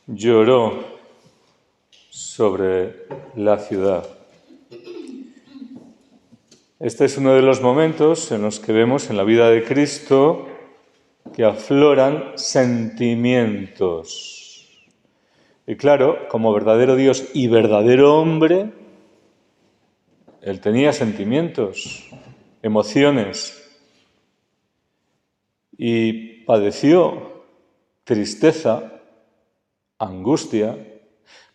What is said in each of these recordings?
lloró sobre la ciudad. Este es uno de los momentos en los que vemos en la vida de Cristo que afloran sentimientos. Y claro, como verdadero Dios y verdadero hombre, Él tenía sentimientos, emociones, y padeció tristeza, angustia,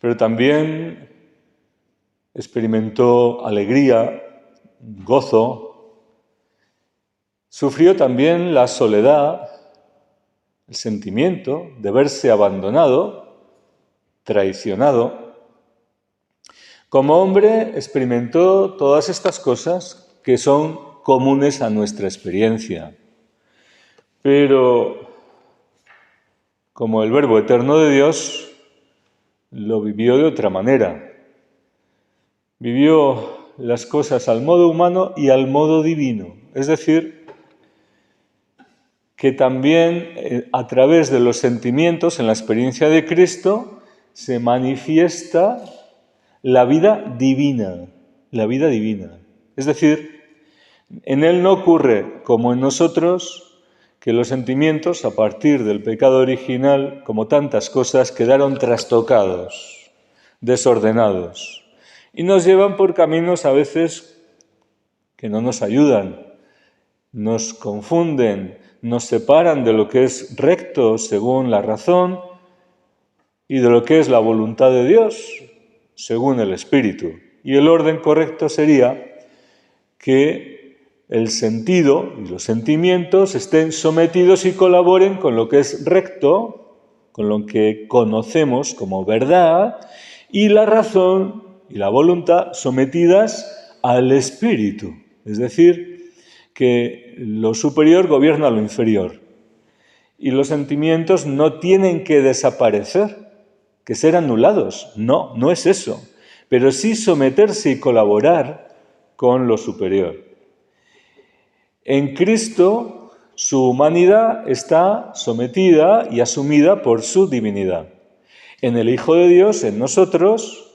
pero también experimentó alegría, gozo. Sufrió también la soledad, el sentimiento de verse abandonado, traicionado. Como hombre experimentó todas estas cosas que son comunes a nuestra experiencia. Pero como el Verbo eterno de Dios, lo vivió de otra manera. Vivió las cosas al modo humano y al modo divino. Es decir, que también a través de los sentimientos, en la experiencia de Cristo, se manifiesta la vida divina. La vida divina. Es decir, en Él no ocurre, como en nosotros, que los sentimientos, a partir del pecado original, como tantas cosas, quedaron trastocados, desordenados, y nos llevan por caminos a veces que no nos ayudan, nos confunden, nos separan de lo que es recto según la razón y de lo que es la voluntad de Dios según el Espíritu. Y el orden correcto sería que el sentido y los sentimientos estén sometidos y colaboren con lo que es recto, con lo que conocemos como verdad, y la razón y la voluntad sometidas al espíritu. Es decir, que lo superior gobierna lo inferior. Y los sentimientos no tienen que desaparecer, que ser anulados. No, no es eso. Pero sí someterse y colaborar con lo superior. En Cristo, su humanidad está sometida y asumida por su divinidad. En el Hijo de Dios, en nosotros,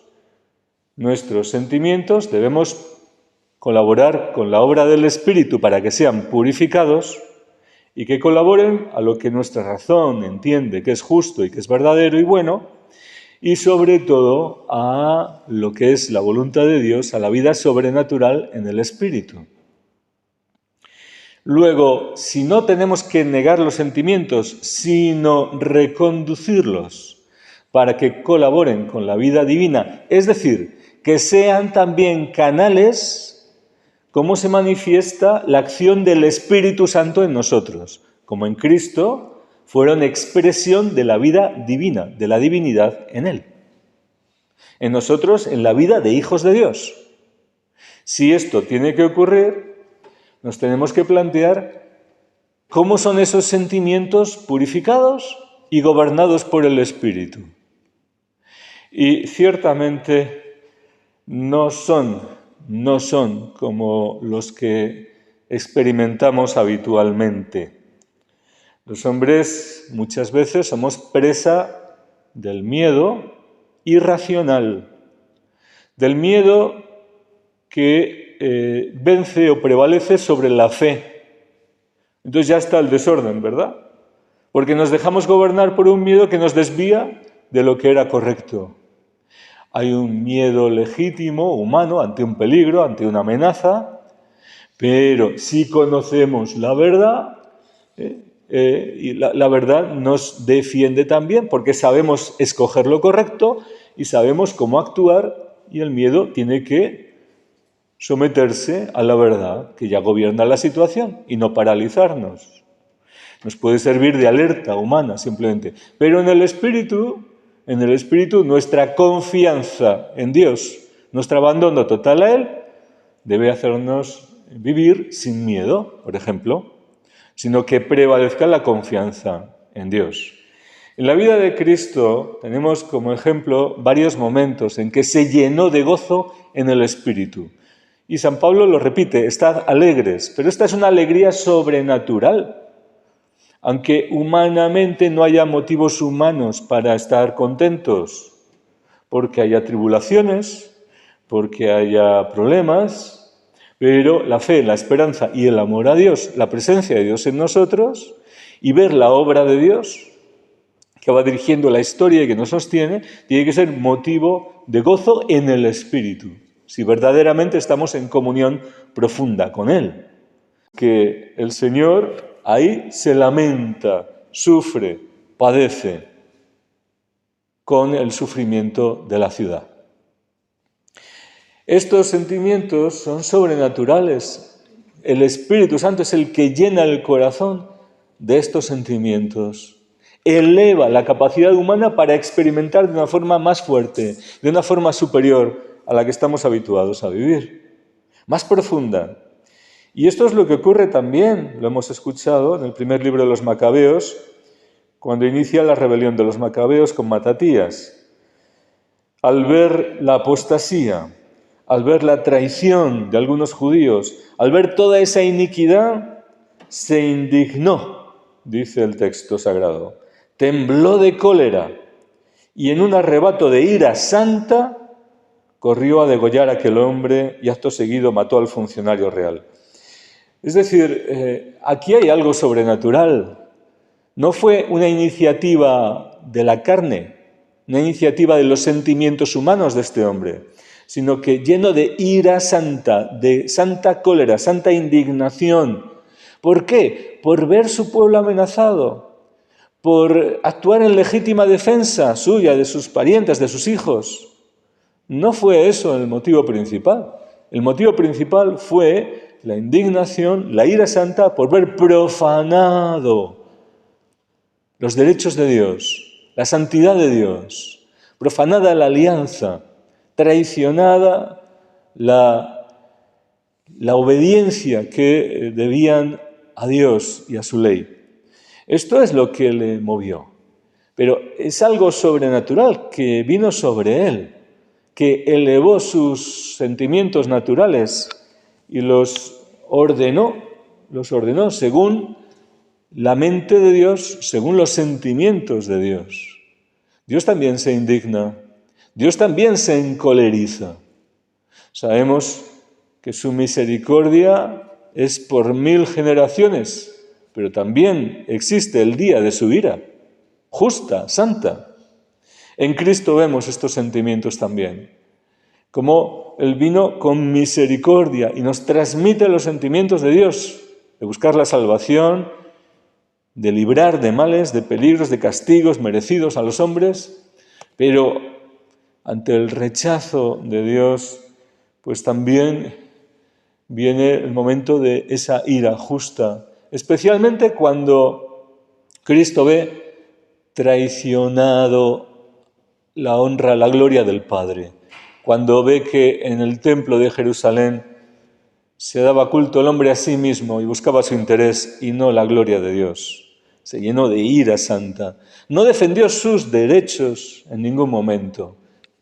nuestros sentimientos debemos colaborar con la obra del Espíritu para que sean purificados y que colaboren a lo que nuestra razón entiende que es justo y que es verdadero y bueno, y sobre todo a lo que es la voluntad de Dios, a la vida sobrenatural en el Espíritu. Luego, si no tenemos que negar los sentimientos, sino reconducirlos para que colaboren con la vida divina, es decir, que sean también canales, ¿cómo se manifiesta la acción del Espíritu Santo en nosotros? Como en Cristo, fueron expresión de la vida divina, de la divinidad en Él. En nosotros, en la vida de hijos de Dios. Si esto tiene que ocurrir, nos tenemos que plantear cómo son esos sentimientos purificados y gobernados por el Espíritu. Y ciertamente no son como los que experimentamos habitualmente. Los hombres muchas veces somos presa del miedo irracional, del miedo que vence o prevalece sobre la fe. Entonces ya está el desorden, ¿verdad? Porque nos dejamos gobernar por un miedo que nos desvía de lo que era correcto. Hay un miedo legítimo, humano, ante un peligro, ante una amenaza, pero si conocemos la verdad, y la verdad nos defiende también, porque sabemos escoger lo correcto y sabemos cómo actuar, y el miedo tiene que someterse a la verdad que ya gobierna la situación y no paralizarnos. Nos puede servir de alerta humana simplemente, pero en el Espíritu nuestra confianza en Dios, nuestro abandono total a Él, debe hacernos vivir sin miedo, por ejemplo, sino que prevalezca la confianza en Dios. En la vida de Cristo tenemos como ejemplo varios momentos en que se llenó de gozo en el Espíritu. Y San Pablo lo repite, estad alegres, pero esta es una alegría sobrenatural. Aunque humanamente no haya motivos humanos para estar contentos, porque haya tribulaciones, porque haya problemas, pero la fe, la esperanza y el amor a Dios, la presencia de Dios en nosotros y ver la obra de Dios que va dirigiendo la historia y que nos sostiene, tiene que ser motivo de gozo en el Espíritu, si verdaderamente estamos en comunión profunda con Él. Que el Señor ahí se lamenta, sufre, padece con el sufrimiento de la ciudad. Estos sentimientos son sobrenaturales. El Espíritu Santo es el que llena el corazón de estos sentimientos. Eleva la capacidad humana para experimentar de una forma más fuerte, de una forma superior a la que estamos habituados a vivir, más profunda. Y esto es lo que ocurre también, lo hemos escuchado en el primer libro de los Macabeos, cuando inicia la rebelión de los Macabeos con Matatías. Al ver la apostasía, al ver la traición de algunos judíos, al ver toda esa iniquidad, se indignó, dice el texto sagrado. Tembló de cólera y en un arrebato de ira santa corrió a degollar a aquel hombre y acto seguido mató al funcionario real. Es decir, aquí hay algo sobrenatural. No fue una iniciativa de la carne, una iniciativa de los sentimientos humanos de este hombre, sino que lleno de ira santa, de santa cólera, santa indignación. ¿Por qué? Por ver su pueblo amenazado, por actuar en legítima defensa suya, de sus parientes, de sus hijos. No fue eso el motivo principal. El motivo principal fue la indignación, la ira santa por ver profanado los derechos de Dios, la santidad de Dios, profanada la alianza, traicionada la obediencia que debían a Dios y a su ley. Esto es lo que le movió. Pero es algo sobrenatural que vino sobre él, que elevó sus sentimientos naturales y los ordenó según la mente de Dios, según los sentimientos de Dios. Dios también se indigna, Dios también se encoleriza. Sabemos que su misericordia es por 1000 generaciones, pero también existe el día de su ira, justa, santa. En Cristo vemos estos sentimientos también, como Él vino con misericordia y nos transmite los sentimientos de Dios, de buscar la salvación, de librar de males, de peligros, de castigos merecidos a los hombres, pero ante el rechazo de Dios, pues también viene el momento de esa ira justa, especialmente cuando Cristo ve traicionado la honra, la gloria del Padre, cuando ve que en el templo de Jerusalén se daba culto el hombre a sí mismo y buscaba su interés y no la gloria de Dios. Se llenó de ira santa. No defendió sus derechos en ningún momento.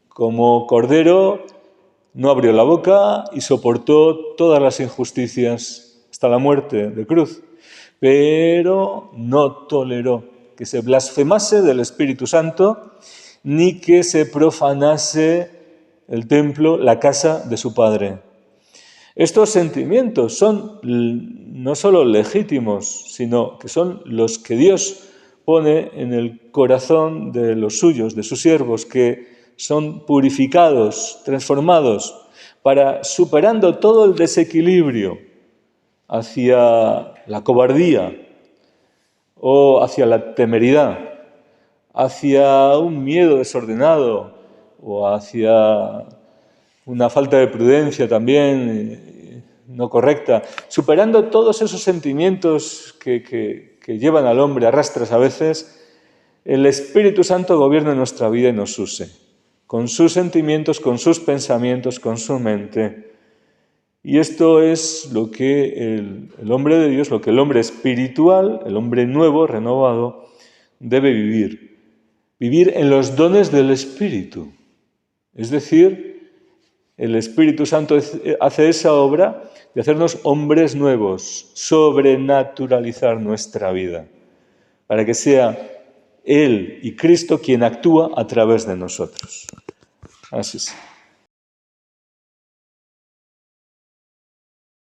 Como cordero no abrió la boca y soportó todas las injusticias hasta la muerte de cruz. Pero no toleró que se blasfemase del Espíritu Santo ni que se profanase el templo, la casa de su Padre. Estos sentimientos son no solo legítimos, sino que son los que Dios pone en el corazón de los suyos, de sus siervos, que son purificados, transformados, para, superando todo el desequilibrio hacia la cobardía o hacia la temeridad, hacia un miedo desordenado o hacia una falta de prudencia también no correcta, superando todos esos sentimientos que llevan al hombre a rastras a veces, el Espíritu Santo gobierna nuestra vida y nos use, con sus sentimientos, con sus pensamientos, con su mente. Y esto es lo que el hombre de Dios, lo que el hombre espiritual, el hombre nuevo, renovado, debe vivir. Vivir en los dones del Espíritu. Es decir, el Espíritu Santo hace esa obra de hacernos hombres nuevos, sobrenaturalizar nuestra vida. para que sea Él y Cristo quien actúa a través de nosotros. Así es.